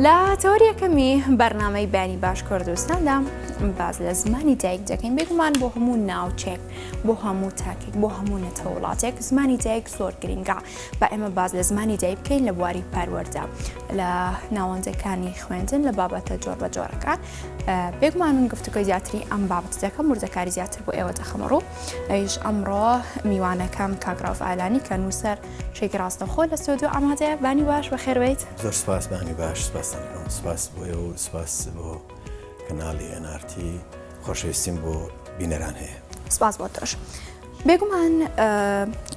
لا تۆریەکەمی بەرنامەی بانی باش کوردستاندا باز لە زمانی دایک دەکەین بێگومان بۆ هەموو ناوچێک بۆ هەموو تاکێک بۆ هەموو نەتەوە وڵاتێک زمانی دایک زۆر گرنگە با ئێمە باز لە زمانی دایک بکەین لە بواری پەروەردە لە ناوەندەکانی خوێندن لە بابەتە جۆر بە جۆرەکان بێگومان من گفتوگۆی زیاتری ئەم بابەت دەکەم وردەکاری زیاتر بۆ ئێوە دەخەمەڕۆ ئەویش ئەمڕۆ میوانەکەم کاگراف ئالانی کە نووسەر شێکی ڕاستەخۆ لە سۆدیۆ ئامادەیە بانی باش بەخێربێیت زۆر سپاس بانی باش سپاس بۆ ئێوە و سپاس بۆ کەناڵی NRT خۆشەویستیم بۆ بینەران هەیە سپاس بۆ تۆش بێگومان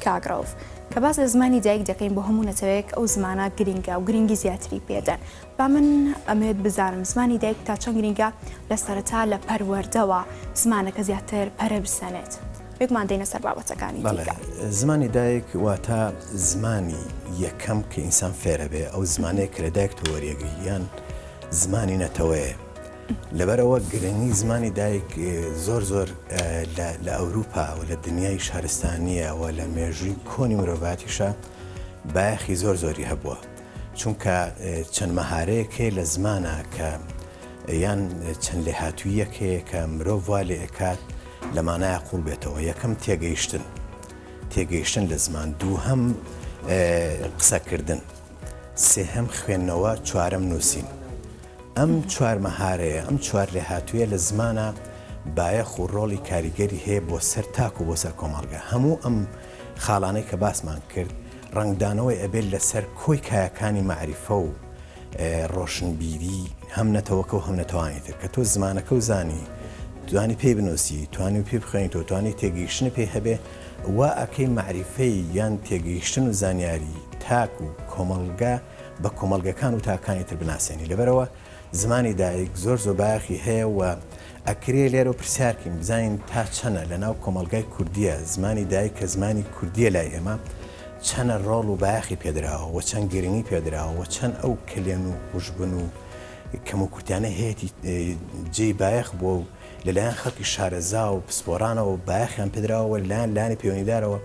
کاگراف کە باز لە زمانی دایک دەکەین بۆ هەموو نەتەوەیەک ئەو زمانە گرنگە و گرنگی زیاتری پێدەن با من ئەمەوێت بزانم زمانی دایک تا چەند گرنگە لە سەرەتا لە پەروەردەوە زمانەکە زیاتر پەرە بسەنێت بێگومان دێنە سەر بابەتەکانی دیکە زمانی دایک واتە زمانی یەکەم کە ئینسان فێرە بێ ئەو زمانەیە کە لە دایک تۆ وەریەگری یان زمانی نەتەوەیە لەبەرەوە گرنگی زمانی دایک زۆر لە ئەوروپا و لە دنیای شارستانیە و لە مێژووی کۆنی مرۆڤاتیشە بایەخی زۆری هەبووە چونکە چەند مەهارەیەکێ لە زمانە کە یان چەند لێهاتوویەکێ کە مرۆڤ وا لێ ئەکات لە مانایە قوڵ بێتەوە یەکەم تێگەیشتن لە زمان دووهەم قسەکردن سێهەم خوێندنەوە چوارەم نووسین ئەم چوار مەهارەیە ئەم چوار لێهاتوویە لە زمانە بایەخ و ڕۆڵی کاریگەری هەیە بۆ سەر تاک و بۆ سەر کۆمەڵگە هەموو ئەم خاڵانەی کە باسمان کرد ڕنگدانەوەی ئەبێت لەسەر کۆی کایەکانی معریفە و ڕۆشنبیری هەم نەتەوەکە و هەم نەتەوانی تر کە تۆ زمانەکە و زانی توانی پێی بنووسی توانی پێ بخوێنیتەوە توانی تێگەیشتن پێی هەبێ وا ئەکەی معریفەی یان تێگەیشتن و زانیاری تاک و کۆمەڵگە بە کۆمەڵگەکان و تاکانی تر بناسێنی لەبەرەوە زمانی دایک زۆر بایەخی هەیە و ئەکرێ لێرە پرسیارکەین بزانین تا چەنە لە ناو کۆمەڵگای کوردیە زمانی دایک کە زمانی کوردیە لای ئێمە چەنە ڕۆڵ و بایەخی پێدراوە و چەند گرنگی پێدراوە و چەند ئەو کلێن و خوشبن و کەم و کورتیانە هەیەی جێی بایەخ بۆ و لەلایەن خەڵکی شارەزا و پسپۆرانەوە بایەخیان پێدراوە لەلایەن لانی پەیوەندیدارەوە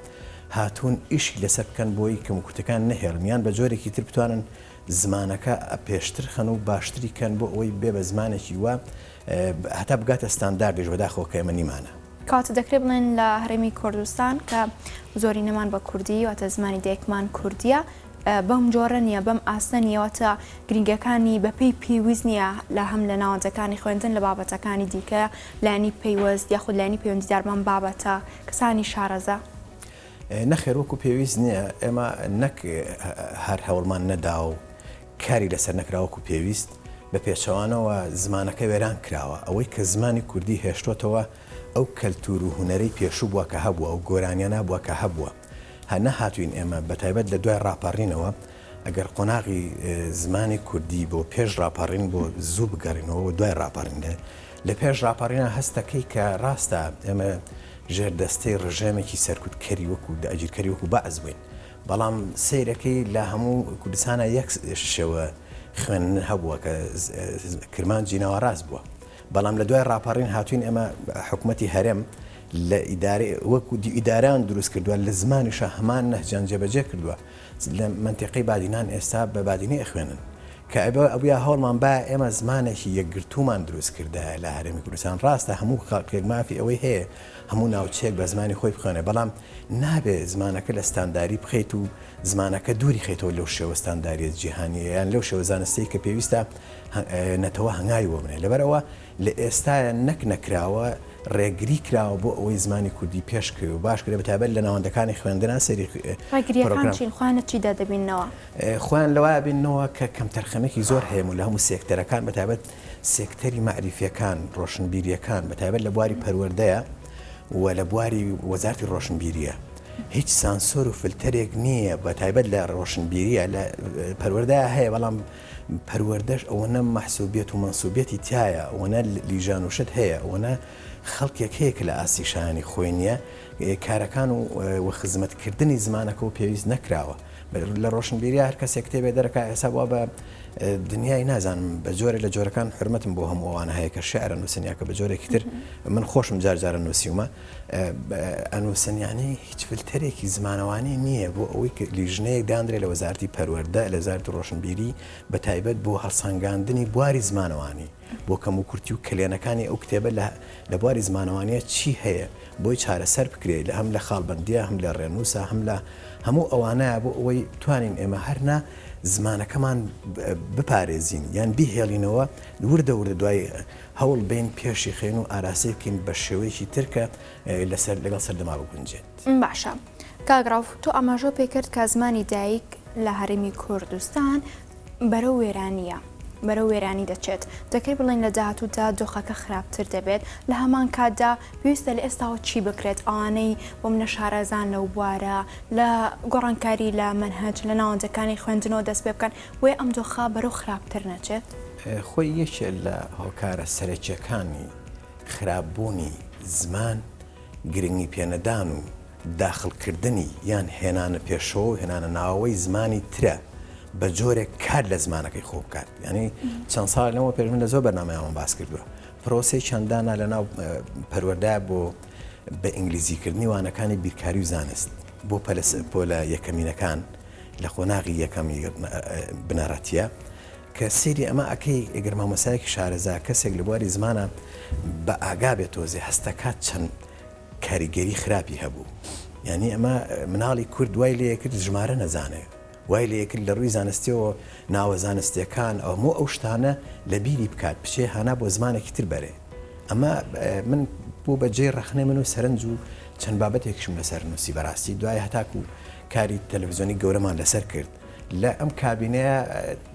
هاتوون ئیشی لەسەر بکەن بۆی کەم و کورتەکان نەهێڵن یان بە جۆرێکی تر بتوانن زمانەکە پێشتر خەن و باشتری کەن بۆ ئەوەی بێ بە زمانێکی وە هەتا بگاتە ستانداردێش بەداخەوە کە ئێمە نیمانە کاتە دەکرێت بڵێن لە هەرێمی کوردستان کە زۆری نەمان بە کوردی واتە زمانی دایکمان کوردیە بەم جۆرە نییە بەم ئاستە نیەوەتە گرنگەکانی بەپێی پێویست نییە لە هەم لە ناوەندەکانی خوێندن لە بابەتەکانی دیکە لانی پەیوەست یاخود لانی پەیوەندیدارمان بابەتە کەسانی شارەزا نەخێر وەکو پێویست نییە ئێمە نەک هەر هەوڵمان نەدا و کاری لەسەر نەکراوەکو پێویست بە پێچەوانەوە زمانەکە وێران کراوە ئەوەی کە زمانی کوردی هێشتۆتەوە ئەو کەلتور و هوەرەی پێشوو بووە کە هەبووە ئەو گۆرانیانە بووە کە هەبووە هە نەهاتوین ئێمە بەتایبەت لە دوای ڕاپەڕینەوە ئەگەر قۆناغی زمانی کوردی بۆ پێش ڕاپەڕین بۆ زوو بگەڕینەوە دوای ڕاپەڕینە لە پێش ڕاپەڕینە هەستەکەی کە ڕاستە ئێمە ژێردەستەی ڕژێمێکی سەرکوتکەری وەکو ئەجیرکەری وەکو بەعز بووین بەڵام سیرەکەی لە هەموو کوردستانە یەک شێوە خوێندن هەبووە کە کرمانجی ناوەڕاست بووە بەڵام لە دوای ڕاپەڕین هاتوین ئێمە حکوومەتی هەرێم لە وەکو ئیداران دروست کردووە لە زمانیشە هەمان نەهجان جێبەجێ کردووە لە منتیقەی بادینان ئێستا بە بادینی ئەخوێنن کە ئەویا هەوڵمان با ئێمە زمانێکی یەکگرتومان دروست کردە لە هەرێمی کوردستان ڕاستە هەموو خەڵکێک مافی ئەوەی هەیە هەموو ناوچێک بە زمانی خۆی بخوێنێ بەڵام نابێ زمانەکە لە ستانداری بخەیت و زمانەکە دووری خێتەوە لەو شێوە ستانداریە جیهانیە یان لەو شێوە زانستی کە پێویستە نەتەوە هەنگاوی وەبنێ لەبەرەوە لە ئێستاە نەکراوە ڕێگری کراوە بۆ ئەوەی زمانی کوردی پێشکرد و باشکرێ بەتابەت لە ناوەندەکانی خوێندنا سەری خوانە چیدا دەبینەوە خوان لەوایە بینەوە کە کەم تەرخەمێکی زۆر هەیە و لە هەموو سێکتەرەکان بەتابەت سێکتەری معریفیەکان ڕۆشنبیریەکان بەتابەت لە بواری پەروەردەیە و لە بواری وەزارەتی ڕۆشنبیریە هیچ سانسۆر و فلتەرێک نییە بە تایبەت لە ڕۆشنبیریە لە پەروەردەیە هەیە بەڵام پەروەردەش ئەوەنە مەحسوبیەت و منسوبیەتی تایە ئەوەنە لیژان وشت هەیە ئەوەنە خەڵکێک هەیە کە لە ئاسیشانی خۆی نییە کارەکان و خزمەتکردنی زمانەکە و پێویست نەکراوە لە ڕۆشنبیری هەر کەسێک کتێبێ دەرەکە ئێسا بووە بە دنیای نازانم بە جۆرە لە جۆرەکان حرمەتم بۆ هەموو ئەوانە هەیە کە شعرە نووسنیا کە بە جۆرێکی تر من خۆشم جارجارە نووسیومە ئەنووسنیانی هیچ فلتەرێکی زمانەوانی نییە بۆ ئەوەی کە لیژنەیەک دانرێ لە وەزارەتی پەروەردە لە وەزارەتی ڕۆشنبیری بە تایبەت بۆ هەڵسەنگاندنی بواری زمانەوانی بۆ کەم و کورتی و کلێنەکانی ئەو کتێبە لە بواری زمانەوانیە چی هەیە بۆی چارەسەر بکرێت لە هەم لە خاڵبەندیە هەم لە ڕێنووسە هەم لە هەموو ئەوانەیە بۆ ئەوەی توانین ئێمە هەرنا زمانەکەمان بپارێزین یان بیهێڵینەوە وردە دوای هەوڵ بین پێشی خێن و ئاراسەی بکەین بە شێوەیەکی ترکە لەگەڵ سەردەما بگونجێت. باشە کاگرااو تۆ ئاماژۆ پێکرد کە زمانی دایک لە هەرێمی کوردستان بەرە وێرانیە بەرە وێرانی دەچێت دەکەی بڵین لە داهاتوودا دۆخەکە خراپتر دەبێت لە هەمان کاتدا پێویستە لە ئێستاوە چی بکرێت ئەوانەی بۆ منە شارەزان لەو بوارە لە گۆڕانکاری لە منهەج لە ناوەندەکانی خوێندنەوە دەست پێ بکەن وێ ئەم دۆخە بەرەو خراپتر نەچێت خۆی یەکێ لە هۆکارە سەرەکیەکانی خراپبوونی زمان گرنگی پێنەدان و داخڵکردنی یان هێنانە پێشەوە هێنانە ناوەوەی زمانی ترە بە جۆرێک کار لە زمانەکەی خۆ بکات ینی چەند ساڵ لەمەوە پێش من لە زۆر بەرنامەیەوان باس کردووە پرۆسی چەندانە لە ناو پەروەردە بۆ بە ئینگلیزیکردنی وانەکانی بیرکاری و زانست بۆ پۆلە یەکەمینەکان لە خۆناغی یەکەمی بنەڕەتیە کە سێری ئەمە ئەکەی ئەگەر مامۆسایەکی شارەزا کەسێک لە بواری زمانە بە ئاگا بێت تۆزێ هەستەکات چەند کاریگەری خراپی هەبوو یعنی ئەمە مناڵی کورد وای لێ کرد ژمارە نەزانێت وای لێ کرد لە ڕووی زانستیەوە ناوە زانستیەکان ئەومۆ ئەو شتانە لە بیری بکات بچێ هانا بۆ زمانێکی تر بەرێ ئەمە من بوو بەجێ ڕەخنەی من و سەرنج و چەند بابەتێکشم لەسەر نووسی بەڕاستی دوای هەتاکو کاری تەلەڤیزیۆنی گەورەمان لەسەر کرد لە ئەم کابینەیە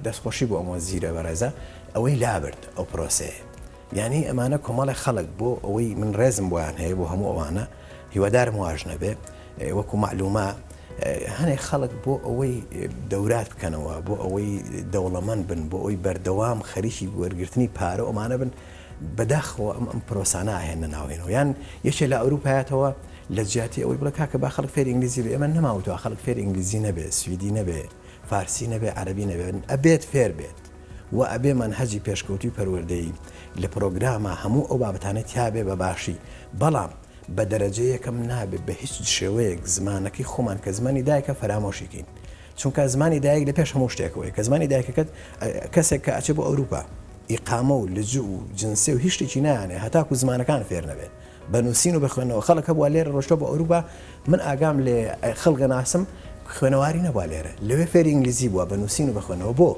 دەستخۆشی بۆ ئەمە زیرە بەڕێزە ئەوەی لابرد ئەو پرۆسەیە یعنی ئەمانە کۆمەڵی خەڵک بۆ ئەوەی من ڕێزم بۆیان هەیە بۆ هەموو ئەوانە هیوادارم واژ نەبێ وەکو معلومە هەنێک خەڵک بۆ ئەوەی دەورات بکەنەوە بۆ ئەوەی دەوڵەمەند بن بۆ ئەوی بەردەوام خەریکی وەرگرتنی پارە ئەمانە بن بەداخەوە ئەم پرۆسانە هێنە ناوێنەوە یان یەکێ لە ئەوروپایەتەوە لە جیاتی ئەوەی بڵە کاکە با خەڵک فێر ئینگلیزی بێ ئەمە نەماوتەوە خەڵک فێر ئینگلیزی نەبێ سویدی نەبێ فارسی نەبێ عەرەبی نەبێ ئەبێت فێر بێت و ئەبێ منهەجی پێشکەوتوی پەروەردەیی لە پرۆگرامە هەموو ئەو بابەتانە تیابێ بە باشی بەڵام بە دەرەجە یەکەم نابێت بە هیچ شێوەیەک زمانەکەی خۆمان کە زمانی دایکە فەرامۆشیکەین چونکە زمانی دایک لە پێش هەموو شتێکەوەی کە زمانی دایکەکەت کەسێک کە ئەچێ بۆ ئەوروپا ئیقامە و لجوء و جنسێ و هیچ شتێکی نایانێ هەتاکو زمانەکان فێر نەبێت بە نووسین و بخوێنەوە خەڵک هەبووە لێرە ڕۆشتە بۆ ئەوروپا من ئاگام لێ خەڵگە ناسم خوێنەواری نەبووە لێرە لەوێ فێری ئینگلیزی بووە بە نووسین و بخوێنەوە بۆ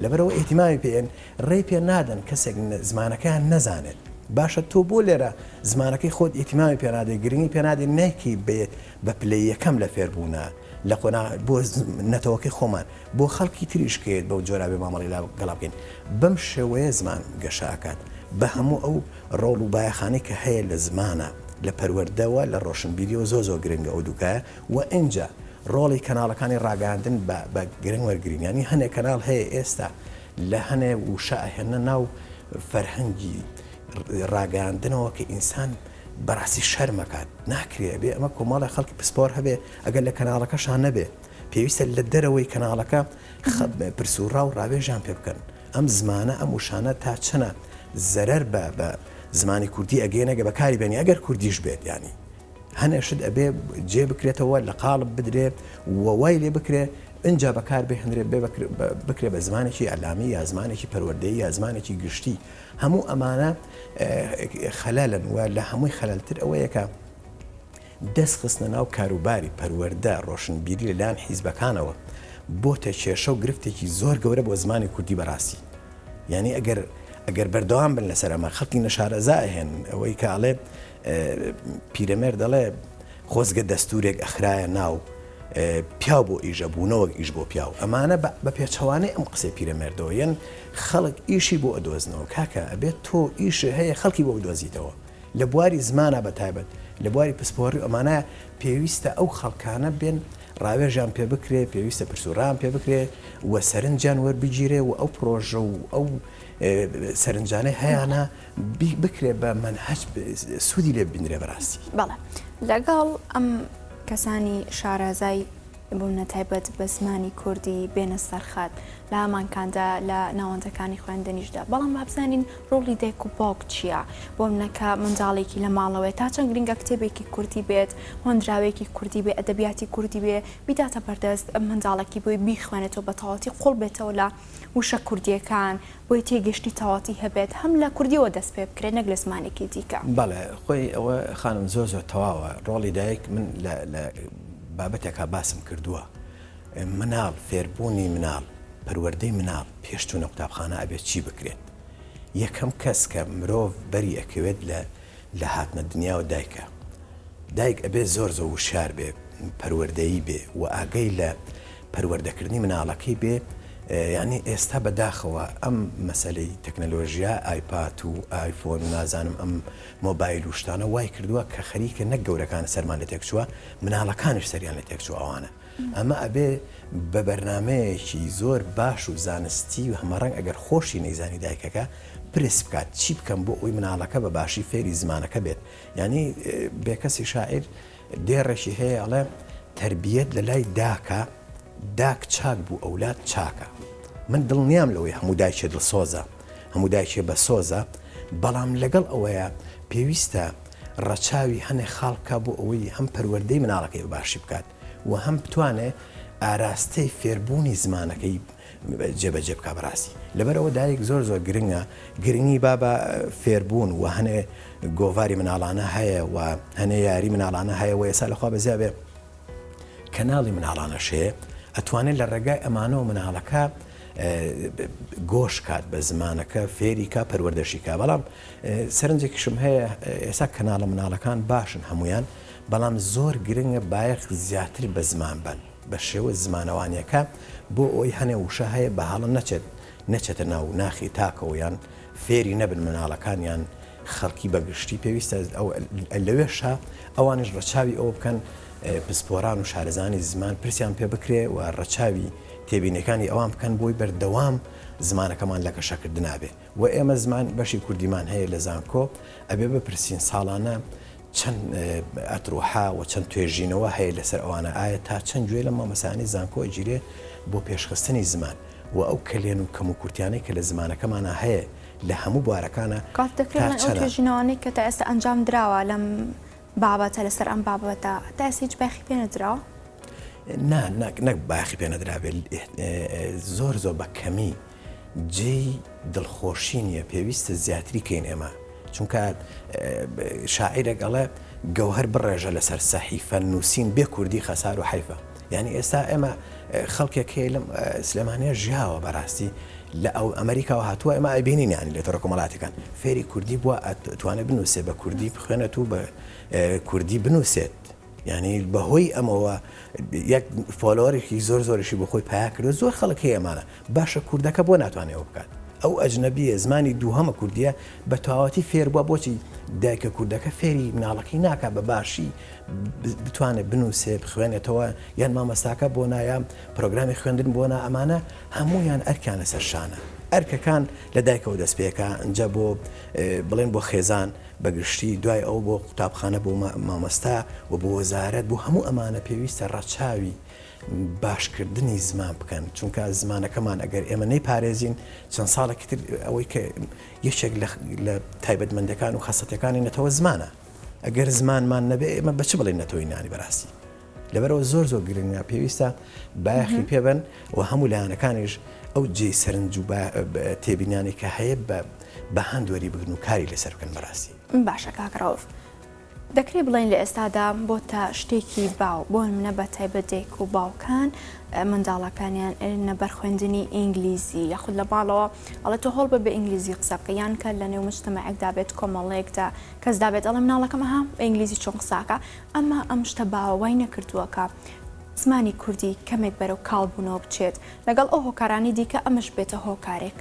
لەبەرەوە ئیحتیمامی پێێن ڕێ پێ نادەن کەسێک زمانەکەیان نەزانێت باشە تۆ بۆ لێرە زمانەکەی خۆت ئیحتیمامی پێنادەی گرنگی پێنادێ نەیکی بێت بە پلەی یەکەم لە فێربوونە لە قۆنا بۆ نەتەوەکەی خۆمان بۆ خەڵکی تریشکێت بەو جۆرا بێ مامەڵی گەڵا بکەین بەم شێوەیە زمان گەشاکات بە هەموو ئەو ڕۆڵ و بایەخانەی کە هەیە لە زمانە لە پەروەردەوە لە ڕۆشنبیریەوە زۆ گرنگە ئەو دووکایە و ئینجا ڕۆڵی کەناڵەکانی ڕاگەاندن بە گرنگ وەرگرینیانی هەنێک کەناڵ هەیە ئێستا لە هەنێ وشە هێنە ناو فەرهەنگی ڕاگەاندنەوە کە ئینسان بەڕاستی شەرمەکات ناکرێ بێ ئەمە کۆمەڵی خەڵکی پسپۆر هەبێ ئەگەر لە کەناڵەکەشان نەبێ پێویستە لە دەرەوەی کەناڵەکە پرسوڕا و ڕاوێژان پێ بکەن ئەم زمانە ئەم وشانە تا چەنە زەرەر بە زمانی کوردی ئەگەێنەگە بەکاری بێنی ئەگەر کوردیش بێت ینی هەنێشت ئەبێ جێ بکرێتەوە لە قاڵب بدرێ وەوای لێ بکرێ اینجا بەکار بهێنرێ بکرێ بە زمانێکی ئەلامی یا زمانێکی پەروەردەیی یا زمانێکی گشتی هەموو ئەمانە خەلەلن و لە هەمووی خەلەلتر ئەوەیەکە دەست خستنە ناو کاروباری پەروەردە ڕۆشنبیری لەلایەن حیزبەکانەوە بۆتە کێشە و گرفتێکی زۆر گەورە بۆ زمانی کوردی بەڕاستی یعنی ئەگەر بەردەوام بن لەسەر ئەمە خەڵکی نەشارەزا هێن ئەوەی کە ئەڵێ پیرەمێر دەڵێ خۆزگە دەستورێک ئەخرایە ناو پیا بۆ ئیژەبوونەوە ئیش بۆ پیاو ئەمانە بە پێچەوانەی ئەم قسەی پیرەمێردەوە یەن خەڵک ئیشی بۆ ئەدۆزنەوە کاکە ئەبێت تۆ ئیش هەیە خەڵکی بۆ بدۆزیتەوە لە بواری زمانە بەتایبەت لە بواری پسپۆڕی ئەمانە پێویستە ئەو خەڵکانە بێن ڕاوێژیان پێ بکرێ پێویستە پرسوڕان پێ بکرێ وە سەرنجیان وەربگیرێ و ئەو پرۆژە و ئەو سەرنجانەی هەیەە بکرێ بە منهەج سوودی لێ ببینرێ بەڕاستی بەڵێ لەگەڵ ئەم کەسانی شارەزای بوونە تایبەت بە زمانی کوردی بێنە سەرخەت لە هەمانکاندا لە ناوەندەکانی خوێندنیشدا. بەڵام بابزانین ڕۆڵی دایک و باوک چییە؟ بۆ منەکە منداڵێکی لە ماڵەوەی تا چەند گرنگە کتێبێکی کوردی بێت، هۆندراوێکی کوردی بێ، ئەدەبیاتی کوردی بێ، بیداتە بەردەست منداڵێکی بۆی بیخوێنێتەوە بە تەواتی قوڵ بێتەوە لە وشە کوردیەکان، بۆی تێگەشتی تەواتی هەبێت، هەم لە کوردیەوە دەست پێ بکرێت نەک لە زمانێکی دیکە. بەڵێ خۆی ئەوە خانم زۆر تەواوە. ڕۆڵی دایک من لە بابەتێکا باسم کردووە. مناڵ فێربوونی مناڵ، پەروەردەی مناڵ پێشچوونە قوتابخانە ئەبێت چی بکرێت؟ یەکەم کەس کە مرۆڤ بەری ئەکەوێت لە هاتنە دنیا و دایکە. دایک ئەبێت زۆر وشار بێ، پەروەردەیی بێ و ئاگەی لە پەروەردەکردنی مناڵەکەی بێ. یعنی ئێستا بەداخەوە ئەم مەسلەی تەکنەلۆژیا ئایپات و ئایفۆن و نازانم ئەم مۆبایل و شتانە وای کردووە کە خەریکە نەک گەورەکانە سەرمان لە تێکچووە، مناڵەکانش سەریان لە تێکچوو ئەوانە. ئەمە ئەبێ بە بەرنمەیەکی زۆر باش و زانستی و هەمەڕەنگ ئەگەر خۆشی نەیزانی دایکەکە پرس بکات چی بکەم بۆ ئەوی مناڵەکە بە باشی فێری زمانەکە بێت. ینی بێکەسی شاعیر دێڕێکی هەیە ئەڵێ تربیەت لە لای داکە، داک چاک بوو ئەولاد چاکە. من دڵنیام لەوەی هەموو دایکێ دڵسۆزە، هەموو دایکێ بە سۆزە، بەڵام لەگەڵ ئەوەیە پێویستە ڕەچاوی هەنێ خاڵکە بۆ ئەوەی هەم پەروەردەی مناڵەکەی باشی بکات و هەم بتوانێت ئاراستەی فێربوونی زمانەکەی جێبەجێ بکە بەڕاستی. لەبەرەوە دایک زۆر گرنگە، گرنگی بابە فێربوون و هەنێ گۆڤاری مناڵانە هەیە و هەنێ یاری مناڵانە هەیە و ئێستا لەخوا بەزیا بێ کەناڵی مناڵانەشەیە ئەتوانێت لە ڕێگای ئەمانەوە مناڵەکە گۆش کات بە زمانەکە فێریکە پەروەردەشیکە. بەڵام سەرنجێکیشم هەیە ئێستا کەناڵە مناڵەکان باشن هەمویان، بەڵام زۆر گرنگە بایەخ زیاتر بە زمان بن بە شێوە زمانەوانیەکە بۆ ئەوی هەنێ وشە هەیە بە هەڵم نەچێتە ناو ناخی تاکەوە یان فێری نەبن مناڵەکان یان خەڵکی بەگشتی پێویستە لەوێشە ئەوانش ڕەچاوی ئەوە بکەن پسپۆران و شارەزانی زمان پرسیان پێ بکرێ و ڕەچاوی تێبینەکانی ئەوان بکەن بۆی بەردەوام زمانەکەمان لە کەشەکردن نابێ. و ئێمە زمان بەشی کوردیمان هەیە لە زانکۆ ئەبێ بپرسین ساڵانە چەند ئەتروحا و چەند توێژینەوە هەیە لەسەر ئەوانە، ئایا تا چەند گوێ لە مامەسانی زانکۆ ئەگیرێ بۆ پێشخستنی زمان و ئەو کلێن و کەم و کورتیانەی کە لە زمانەکەمانە هەیە لە هەموو بوارەکانە کات دەکرێت ئەو توێژینەوەی کە تا ئێستا ئەنجام درراوە لەم بابەتە لەسەر ئەم بابەتە تا ئێستا هیچ باخی پێ نەدراوە؟ نەک باخی پێ نەدرابێت، زۆر بە کەمی جێی دڵخۆشی نییە، پێویستە زیاتری کەین ئێمە. چونکە شاعیرێک ئەڵێ گەوهەر بڕێژە لەسەر سەحیفە نووسین بێ کوردی خەسار و حیفە. یعنی ئێستا ئێمە خەڵکێک هەیە لەم سلێمانەیە ژیاوە بەڕاستی لە ئەو ئەمریکاوە هاتووە ئێمە ئەبینین ینی لە تۆڕە کۆمەڵاتەکان فێری کوردی بووە ئەتوانێت بنووسێ بە کوردی بخوێنێت و بە کوردی بنووسێت. یعنی بەهۆی ئەمەوە یەک فۆلۆوەرێکی زۆرشی بۆ خۆی پیا کردو زۆر خەڵک هەیە ئەمانە باشە کوردەکە بۆ ناتوانێەوە بکات. ئەو ئەجنەبیە زمانی دووهەمە کوردیە بە تەواوەتی فێر بووە، بۆچی دایکە کوردەکە فێری مناڵەکەی ناکات بە باشی بتوانێت بنووسێ بخوێنێتەوە یان مامەستاکە بۆ نایە پرۆگرامی خوێندن بۆ نا ئەمانە هەمویان ئەرکیان لەسەر شانە. ئەرکەکان لە دایکەوە دەستپێکە ئەنجە بۆ بڵێن بۆ خێزان بەگشتی دوای ئەو بۆ قوتابخانە بۆ مامەستا و بۆ وەزارەت بۆ هەموو ئەمانە پێویستە ڕەچاوی باشکردنی زمان بکەن. چونکە زمانەکەمان ئەگەر ئێمە نەیپارێزین چەند ساڵێکی تر ئەوەی کە یەکێک لە تایبەتمەندەکان و خەسەتەکانی نەتەوە زمانە. ئەگەر زمانمان نەبێ ئێمە بە چ بڵێن نەتەوەی نانی بەڕاستی. لەبەرەوە زۆر گرنگە پێویستە بایەخی پێبن و هەموو لایەنەکانیش ئەو جێ سەرنج و تێبینیانی کە هەیە بە هەندوەری بگرن و کاری لەسەر بکەن بەڕاستی. باشە کاکڕۆف. دەکرێت بڵێن لە ئێستادا بۆ تا شتێکی باو بۆ منە بە تایبەت دایک و باوکان منداڵەکانیان نەبەر خوێندنی ئینگلیزی یاخود لە باڵەوە ئەڵێ تۆ هەڵ بە ئینگلیزی قسە بکە یان کە لە نێو مجتەمەعێکدا بێت کۆمەڵەیەکدا کەس دابێت ئەڵێ مناڵەکەمە ها بە ئینگلیزی چۆن قساکە، ئەمە ئەم شتە باوە وای نەکردووەکە زمانی کوردی کەمێک بەرەو کاڵبوونەوە بچێت لەگەڵ ئەو هۆکارانی دیکە ئەمەش بێتە هۆکارێک.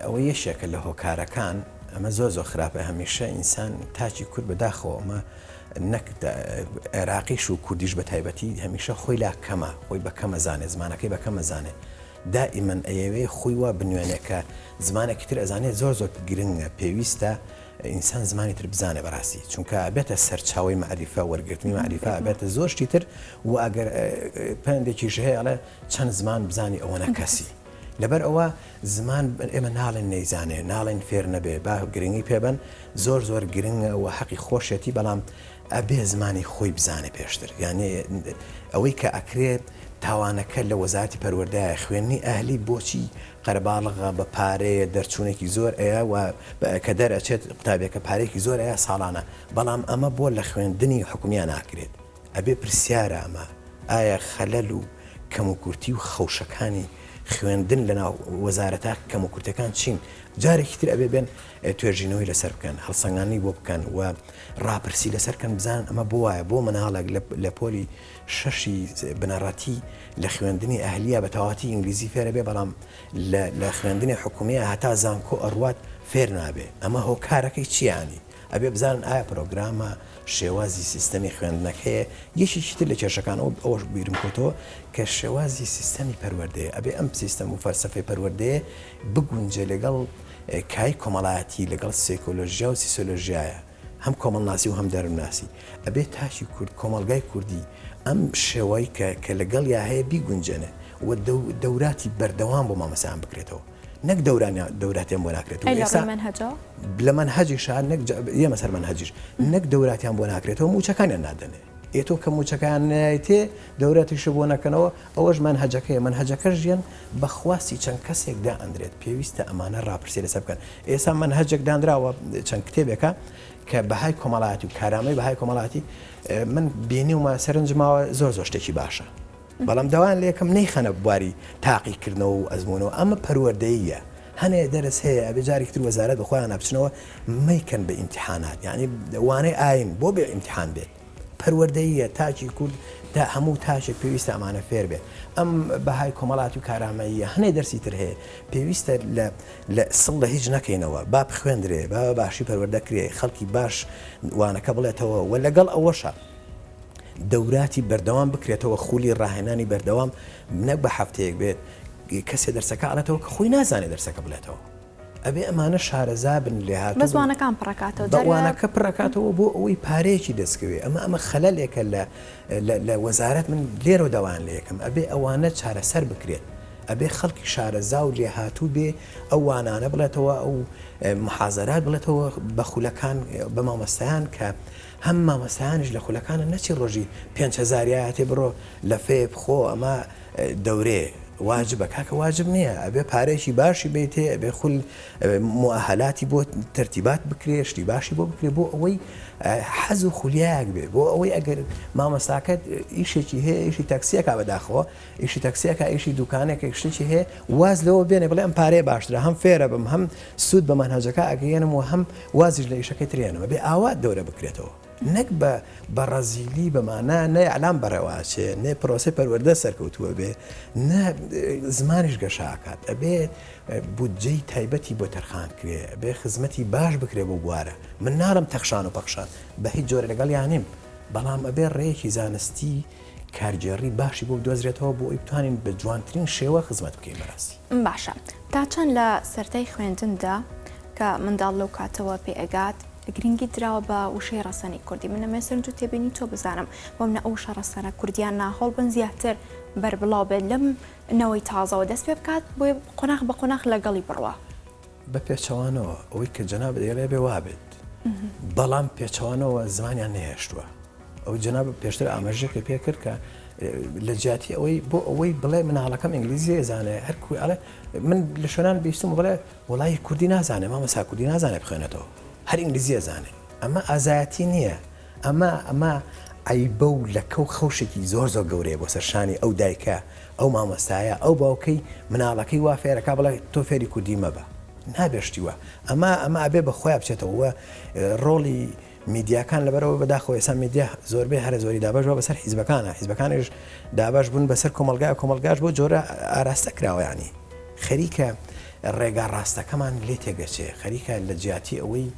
ئەوە یەشێکە لە هۆکارەکان ئەمە زۆر خراپە. هەمیشە ئینسان تاچی کورد بەداخەوە ئەمە نەک عێراقیش و کوردیش بە تایبەتی هەمیشە خۆی لا کەمە، خۆی بە کەمە زانێ، زمانەکەی بە کەمە زانێ. دائیمەن ئەیەوێ خۆی وا بنوێنێکە زمانێکی تر ئەزانێت زۆر گرنگە پێویستە ئینسان زمانی تر بزانێ بەڕاستی چونکە بێتە سەرچاوی معریفە وەرگرتنی معریفە بێتە زۆر شتی تر و ئەگەر پندێکیش هەیە ئەڵێ چەند زمان بزانی ئەوەنە کەسی لەبەر ئەوە زمان ئێمە ناڵێن نەیزانێ ناڵێن فێر نەبێ با گرنگی پێبن زۆر گرنگە و حەقی خۆشێتی بەڵام ئەبێ زمانی خۆی بزانێ پێشتر یعنی ئەوەی کە ئەکرێت تاوانەکە لە وەزارەتی پەروەردەیە خوێندنی ئەهلی بۆچی قەرەباڵغا بە پارەیە دەرچوونێکی زۆر ئەیە و کە دەرەچێت قوتابێکە پارێکی زۆر ئەیە ساڵانە بەڵام ئەمە بۆ لە خوێندنی حکومیان ناکرێت ئەبێ پرسیارە ئەمە ئایا خەلەل و کەموکورتی و خەوشەکانی خوێندن لە ناو وەزارەتە کەموکورتەکان چین جارێکی تر ئەبێ بێن توێژینەوەی لەسەر بکەن هەڵسەنگانی بۆ بکەن و ڕاپرسی لەسەرکەن بزان ئەمە بۆ وایە بۆ مناڵێک لە پۆلی شەشی بنەڕەتی لە خوێندنی ئەهلیە بە تەواتی ئینگلیزی فێرە بێ بەڵام لە خوێندنی حکومیە هەتا زانکۆ ئەڕوات فێر نابێ ئەمە هۆکارەکەی چیانی ئەبێ بزانن ئایا پرۆگرامە شێوازی سیستەمی خوێندنەکەیە یەکێکی تر لە کێشەکان ئەوەش بیرم کۆتەوە کە شێوازی سیستەمی پەروەردەیە ئەبێ ئەم سیستەم و فەلسەفەی پەروەردەیە بگونجێ لەگەڵ کای کۆمەڵایەتی لەگەڵ سایکۆلۆژیا و سیسۆلۆژیایە هەم کۆمەڵناسی و هەم دەروناسی ئەبێ تاشی کورد کۆمەلگای کوردی ئەم شێوەی کە لەگەڵ یا هەیە بیگونجێنە و دەوراتی بەردەوام بۆ مامەسایان بکرێتەوە نەک دەوراتیان بۆ ناکرێتەوە لە منهەجیش ئێمە سەر منهەجیش نەک دەوراتیان بۆ ناکرێتەوە موچەکانیان نادەنێ ئێتۆ کە موچەکان نایێتێ دەورەتیش بۆ نەکەنەوە ئەوەش منهەجەکەیە منهەجەکە ژیان بەخواستی چەند کەسێکدا ئەندرێت پێویستە ئەمانە ڕاپرسی لەسەر بکەن ئێستا منهەجێک دانراوە چەند کتێبێکە کە بەهای کۆمەڵایەتی و کارامەی بەهای کۆمەڵایەتی من بینی ومە سەرنجماوە زۆر شتێکی باشە بەڵام داوایان لە یەکەم نەیخەنە بواری تاقیکردنەوە و ئەزمونەوە ئەمە پەروەردەییە هەنێ دەرس هەیە ئەبێ جارێکی تر وەزارەت بەخۆیان نەبچنەوە مەیکەن بە ئیمتیحانات یعنی وانەی ئاین بۆ بێ ئیمتیحان بێت پەروەردەییە تاکی کورد تا هەموو تاشێک پێویستە ئەمانە فێر بێ ئەم بەهای کۆمەڵاتی و کارامەیە هەنێ دەرسی تر هەیە پێویستە لە سڵ لە هیچ نەکەینەوە با بخوێندرێ با باشی پەروەردەکرێ خەڵکی باش وانەکە بڵێتەوە و لەگەڵ ئەوەشە دەوراتی بەردەوام بکرێتەوە خولی ڕاهێنانی بەردەوام نەک بە هەفتەیەک بێت کەسێ دەرسەکە ئەڵێتەوە کە خۆی نازانێت دەرسەکە بڵێتەوە ئەبێ ئەمانە شارەزا بن لێ هاتوو بەزوانەکان پڕکاتەوە بەوانەکە پڕکاتەوە بۆ ئەوەی پارەیەکی دەستکەوێ ئەمە خەلەلێکە لە وەزارەت من لێرە داوان لە یەکەم ئەبێ ئەوانە چارەسەر بکرێت ئەبێ خەڵکی شارەزا و لێ هاتوو بێ ئەو وانانە بڵێتەوە ئەو محازەرات بڵێتەوە بە خولەکان بە مامەستایان کە هەم مامەستایانش لە خولەکانە نەچی ڕۆژی 5,000 بڕۆ لە فێ بخۆ ئەمە دەورێ واجبە کاکە واجب نییە ئەبێ پارێکی باشی بێتێ ئەبێ خول مؤهلاتی بۆ تەرتیبات بکرێ شتی باشی بۆ بکرێ بۆ ئەوەی حەز و خولیایەک بێ بۆ ئەوەی ئەگەر مامەستاکەت ئیشێکی هەیە ئیشی تاکسیەکە بەداخەوە ئیشی تاکسیەکە ئیشی دوکانێکە شتێکی هەیە واز لەوە بێنێ بڵێ ئەم پارەیە باشترە هەم فێرە بم هەم سوود بە منهەجەکە ئەگەیەنم و هەم وازیش لە ئیشەکەی ترێنەوە بێ ئاوات دەورە بکرێتەوە نەک بە ڕەزیلی بەمانە نەیعلام بەڕێواچێ نێ پرۆسی پەروەردە سەرکەوتووە بێ نە زمانیش گەشاکات ئەبێ بودجەی تایبەتی بۆ تەرخان کرێ ئەبێ خزمەتی باش بکرێ بۆ بوارە من نارم تەخشان و پەخشان بە هیچ جۆرە لەگەڵ یانیم بەڵام ئەبێ ڕێیەکی زانستی کارگێڕی باشی بۆ بدۆزرێتەوە بۆ ئەی بتوانین بە جوانترین شێوە خزمەت بکەین بەڕاستی باشە تا چەند لە سەرەتای خوێندندا کە منداڵ لەو کاتەوە پێ ئەگات گرنگی دراوە بە وشەی ڕەسەنی کوردی منە مێسرنج و تێبینی تۆ بزانم بۆ منە ئەو شەڕەسەنە کوردیان ناهۆڵ بن زیاتر بەربڵاو بێت لەم نەوەی تازەوە دەست پێ بکات بۆ قۆناغ بە قۆناغ لەگەڵی بڕوە بە پێچەوانەوە ئەوەی کە جەناب دەیڵێ بێ وابێت بەڵام پێچەوانەوە زمانیان نەهێشتووە ئەو جەناب پێشتر ئاماژەیەکی پێ کرد کە لە جیاتی ئەوەی بۆ ئەوەی بڵێ مناڵەکەم ئینگلیزی زانێ هەرکوی ئەڵێ من لە شوێنان بیستم بڵێ وڵی کوردی نازانێ مامەسا کوردی نازانێ بخوێنێتەوە هەر ئینگلیزیە زانێ ئەمە ئازایەتی نییە ئەمە عیبە و لەکە و خەوشێکی زۆر گەورەیە بۆ سەرشانی ئەو دایکە ئەو مامەستایە ئەو باوکەی مناڵەکەی وا فێرەکە بڵێ تۆ فێری کوردی مەبە نابێشتیوە ئەمە ئەبێ بە خۆیان بچێتەوە ڕۆڵی میدیاکان لەبەرەوە بەداخەوە ئێستا میدیا زۆربەی هەرە زۆری دابەشەوە بەسەر حیزبەکانش دابش بوون بەسەر کۆمەلگاش بۆ جۆرە ئاراستە کراوەیانی خەریکە ڕێگا ڕاستەکەمان لێ تێگەچێ خەریکە لە جیاتی ئەوەی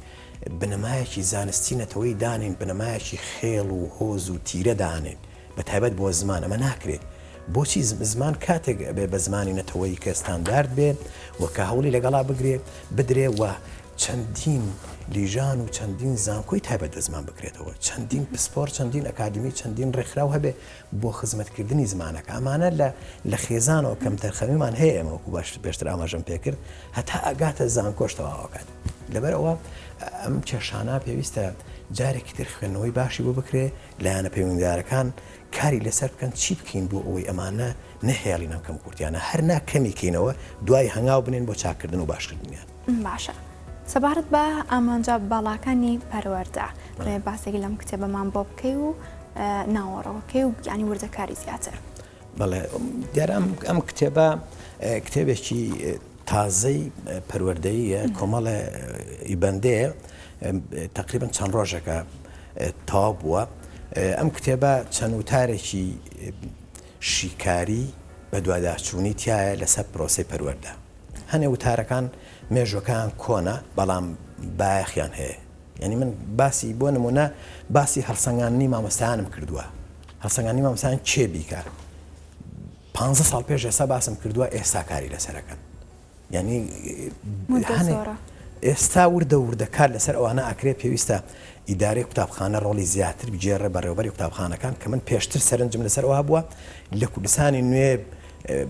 بنەمایەکی زانستی نەتەوەی دانین بنەمایەکی خێڵ و هۆز و تیرە دانین بە تایبەت بۆ زمان ئەمە ناکرێت بۆچی زمان کاتێک بێ بە زمانی نەتەوەی کە ستاندارد بێت و کە هەوڵی لەگەڵا بدرێ و چەندین لیژان و چەندین زانکۆی تایبەت بە زمان بکرێتەوە چەندین پسپۆر چەندین ئەکادمی چەندین ڕێکخراو هەبێ بۆ خزمەتکردنی زمانەکە ئەمانە لە خێزانەوە کەم تەرخەمیمان هەیە ئێمەوەکو باش پێشتر ئاماژەم پێکرد هەتا ئەگاتە زانکۆش تەواوەکات لەبەرەوە ئەم کێشانە پێویستە جارێکی تر خوێندنەوەی باشی بۆ بکرێ لایەنە پەیوەندیدارەکان کاری لەسەر بکەن چی بکەین بۆ ئەوەی ئەمانە نەهێڵی نەم کەم کورتیانە هەر ناکەمیکەینەوە دوای هەنگاو بنێن بۆ چاکردن و باشکردنیان باشە سەبارەت بە ئامانجا باڵاکانی پەروەردە باسێکی لەم کتێبەمان بۆ بکەی و ناوەڕەوەکەی و ینی وردەکاری زیاتر بەڵێ دیارە ئەم کتێبە کتێبێکی تازەی پەروەردەیە کۆمەڵە ئیبەندەیە تقریبا چەند ڕۆژێکە تەواو بووە ئەم کتێبە چەند وتارێکی شیکاری بە دوواداچوونی تایە لەسەر پرۆسەی پەروەردە هەنێ وتارەکان مێژوەکان کۆنا بەڵام بایەخیان هەیە یعنی من باسی بۆ نمونە باسی هەڵسەنگاندنی مامۆستایانم کردووە هەڵسەنگاندنی مامۆستایان چێ بیکە 15 ساڵ پێش ئێستا باسم کردووە ئێستا کاری لەسەرەکەن یعنی ئێستا وردەکار لەسەر ئەوانە ئاکرێت پێویستە ئیدارەی قوتابخانە ڕۆڵی زیاتر بجێڕە بەڕێوەبەری قوتابخانەکان کە من پێشتر سەرنجم لەسەر ئەوە بووە لە کوردستانی نوێ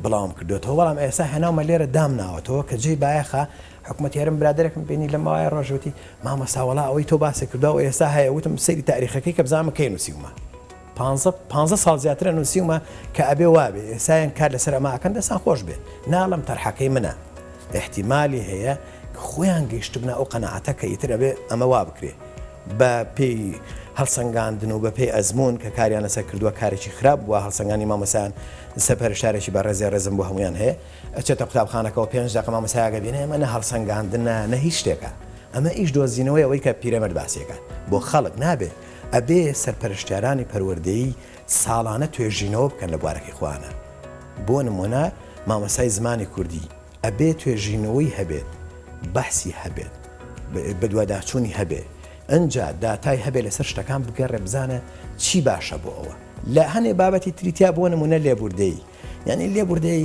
بڵاوم کردوێتەوە بەڵام ئێستا هێناومە لێرە دامناوەتەوە کە جێی بایەخە حکوومەت یارم برادێکم بینی لە ماوەیە ڕۆژوتی مامۆستاوەڵا ئەوەی تۆ باسێ کردووە و ئێستا هەیە وتم سەیری تاریخەکەی کە بزانمە کەی نووسیومە 15 ساڵ زیاترە نووسیومە کە ئەبێ وابێ ئێستایان کار لەسەر ئەماکەن دەستان خۆش بێ ناڵم تەرحەکەی منە احتیمالی هەیە خۆیان گەیشتبنە ئەو قەنەعەتە کە ئیتر ئەبێ ئەمە وا بکرێ بە پێی هەڵسەنگاندن و بە پێی ئەزمون کە کاریان لەسەر کردووە کارێکی خراپ بووە هەڵسەنگانی مامۆسایان سەپەرشتارێکی بە ڕێزی ڕێزم بۆ هەمویان هەیە ئەچێتە قوتابخانەکەەوە 5 دقیقە مامۆسایاگە بینێ ئەمە نە هەڵسەنگاندنە نە هیچ شتێکە ئەمە ئیش دۆزینەوەی ئەوەی کە پیرەمەرد باسیەکە بۆ خەڵک نابێ ئەبێ سەرپەرشتیارانی پەروەردەیی ساڵانە توێژینەوە بکەن لە بوارەکەی خوانە بۆ نمونە مامۆسای زمانی کوردی ئەبێ توێژینەوەی هەبێت بەحسی هەبێت بە دوواداچوونی هەبێ ئەنجا داتای هەبێ لەسەر شتەکان بگەڕێ بزانە چی باشە بۆ ئەوە لە هەنێ بابەتی تریتیا بۆ نمونە لێبوردەی یعنی لێبوردەی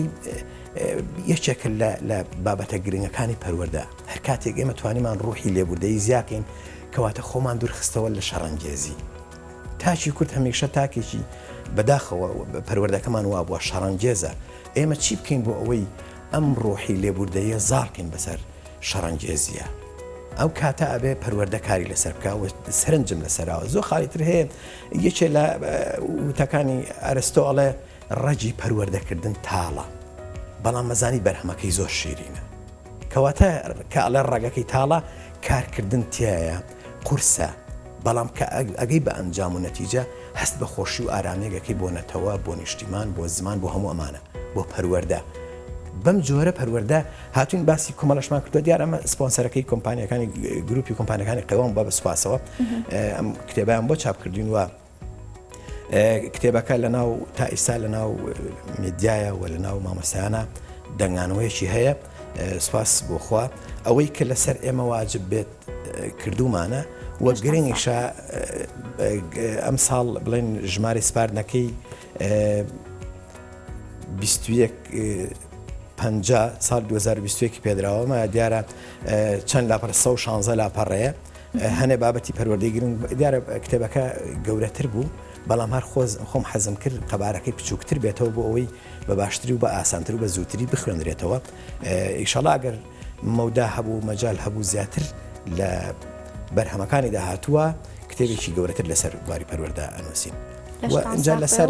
یەکێک لە بابەتە گرنگەکانی پەروەردە هەر کاتێک ئێمە توانیمان ڕوحی لێبوردەی زیاکەین کەواتە خۆمان دوورخستەوە لە شەڕەنگێزی تاچی کورد هەمیشە تاکێکی بەداخەوە پەروەردەکەمان وا بووە شەڕەنگێزە ئێمە چی بکەین بۆ ئەوەی ئەم ڕۆحی لێبوردەیە زاڵکەین بەسەر شەڕەنگێزیە ئەو کاتە ئەبێ پەروەردەکاری لەسەر بکە و سەرنجم لەسەرەوە زۆر خاڵیتر هەیە یەکێ لە وتەکانی ئەرستۆڵێ ڕەجی پەروەردەکردن تاڵە بەڵام مەزانی بەرهەمەکەی زۆر شیرینە کەواتە کە ئەڵێ ڕێگەکەی تاڵە کارکردن تایە قورسە بەڵام کە ئەگەی بە ئەنجام و نەتیجە هەست بە خۆشی و ئارامێگەکەی بۆ نەتەوە بۆ نیشتیمان بۆ زمان بۆ هەموو ئەمانە بۆ پەروەردە بەم جۆرە پەروەردە هاتوین باسی کۆمەڵەشمان کردووە دیارە ئەمە سپۆنسەرەکەی کۆمپانیەکانی گروپی کۆمپانیەکانی قەوام بە بەسواسەوە ئەم کتێبیان بۆ چاپ کردوینوە کتێبەکە لەناو تا ئێستا لەناو میدیایە و لەناو مامۆستایانە دەنگانەوەیەکی هەیە سوپاس بۆ خوا ئەوەی کە لەسەر ئێمە واجب بێت کردومانە وە گرنگیشە ئەم ساڵ بڵێن ژمارە سپاردنەکەی 50 سال 2021 پێدراوەمە دیارە چەند لاپەر 116 لاپەڕەیە هەنێ بابەتی پەروەردەی گرنگ دیارە کتێبەکە گەورەتر بوو بەڵام هەر خۆم حەزم کرد قەبارەکەی بچووکتر بێتەوە بۆ ئەوەی بە باشتری و بە ئاسانتر و بە زووتری بخوێنرێتەوە ئیشەڵا ئەگەر مەودا هەبوو مەجال هەبوو زیاتر لە بەرهەمەکانی داهاتووە کتێبێکی گەورەتر لەسەر بواری پەروەردە ئەنووسین اینجا لەسەر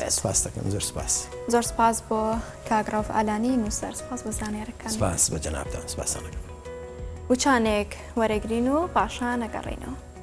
سپاس دەکەم زۆر سپاس زۆر سپاس بۆ کاگراف ئالانی نووسەر سپاس بۆ زانیارەکان سپاس بە جەنابتان سپاسانەکەم وچانێک وەرەگرین و پاشان نەگەڕێنەوە